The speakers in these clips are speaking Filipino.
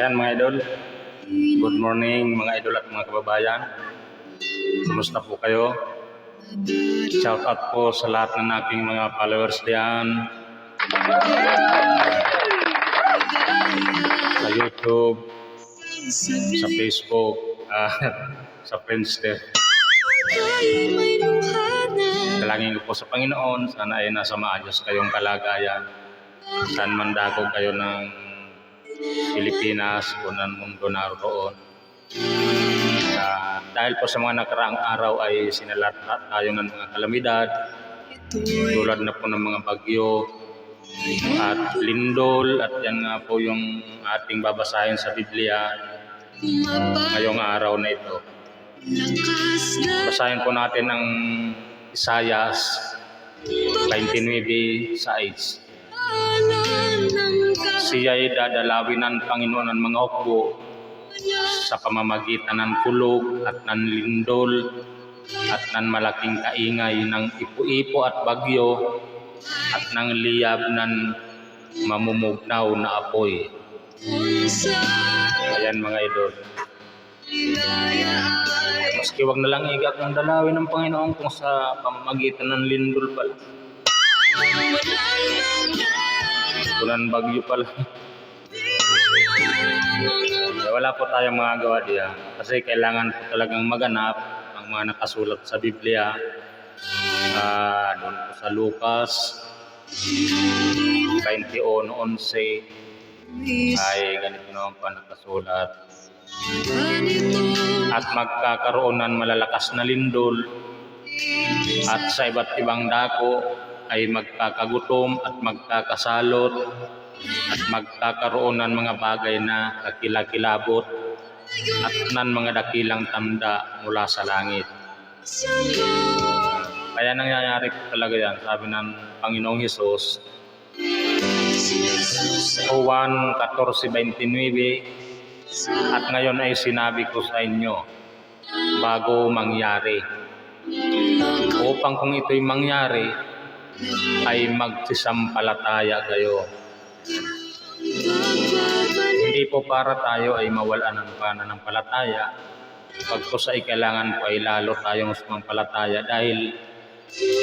Ayan mga idol, good morning mga idol at mga kababayan. Kumusta po kayo? Shout out po sa lahat ng aking mga followers diyan sa YouTube, sa Facebook, sa Friendster. Dalangin ko po sa Panginoon, sana ay nasa maayos kayong kalagayan. Saan man dako kayo ng Pilipinas o ng mundo naroon. Dahil po sa mga nakaraang araw ay sinalata tayo ng mga kalamidad tulad na po ng mga bagyo at lindol, at yan nga po yung ating babasahin sa Biblia ngayong araw na ito. Basahin po natin ang Isaiah 29:6. Siya'y dadalawin ng Panginoon ng mga hukbo sa pamamagitan ng kulog at ng lindol at ng malaking kaingay ng ipo-ipo at bagyo at ng liyab ng mamumugnaw na apoy. Ayan mga idol. Maski wag na lang igak ng dalawin ng Panginoon kung sa pamamagitan ng lindol pala. Kunan bagyo pala. Wala po tayong magagawa diyan kasi kailangan po talagang maganap ang mga nakasulat sa Biblia. Doon po sa Lucas 21:11 ay ganito naman pa nakasulat. At magkakaroon ng malalakas na lindol at sa iba't ibang dako ay magkakagutom at magkakasalot at magkakaroon ng mga bagay na kakilakilabot at ng mga dakilang tanda mula sa langit. Kaya nangyayari po talaga yan, sabi ng Panginoong Hesus, Juan 14:29, at ngayon ay sinabi ko sa inyo bago mangyari, upang kung ito'y mangyari ay magsisampalataya kayo. Hindi po para tayo ay mawalan ng pananampalataya, pagkus ay kailangan po ay lalo tayong sumampalataya dahil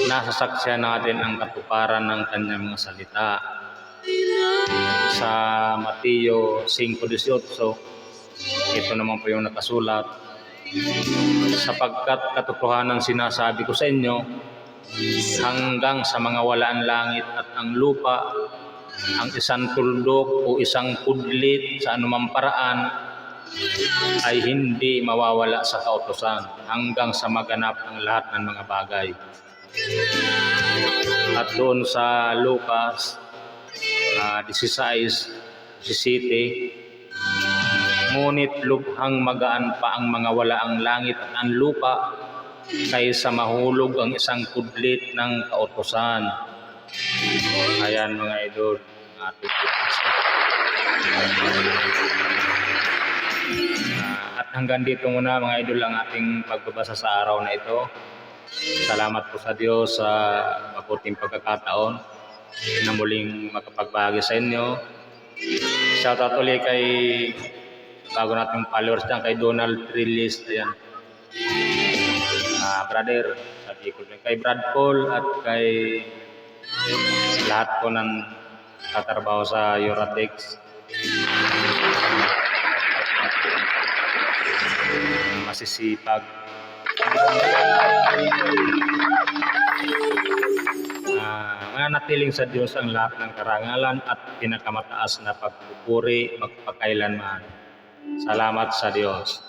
nasasaksihan natin ang katuparan ng kanyang mga salita. Sa Mateo 5:18, ito naman po yung nakasulat, sapagkat katotohanan sinasabi ko sa inyo, hanggang sa mga walaan langit at ang lupa, ang isang tuldok o isang pudlit sa anumang paraan ay hindi mawawala sa kautusan hanggang sa maganap ang lahat ng mga bagay. At doon sa Lucas 16:17, ngunit lubhang magaan pa ang mga walaang langit at ang lupa kaysa mahulog ang isang pudlit ng kautusan. Ayan mga idol, ating at hanggang dito muna mga idol ang ating pagbabasa sa araw na ito. Salamat po sa Diyos sa mabuting pagkakataon na muling makapagbahagi sa inyo. Shoutout ulit kay bago nating followers dyan, kay Donald Trillis. Ayan. Brother, sabi ko kay Brad Paul at kay lahat po ng katrabaho sa Euratex. Masisipag. Mananatiling sa Diyos ang lahat ng karangalan at pinakamataas na pagpupuri magpakailanman. Salamat sa Diyos.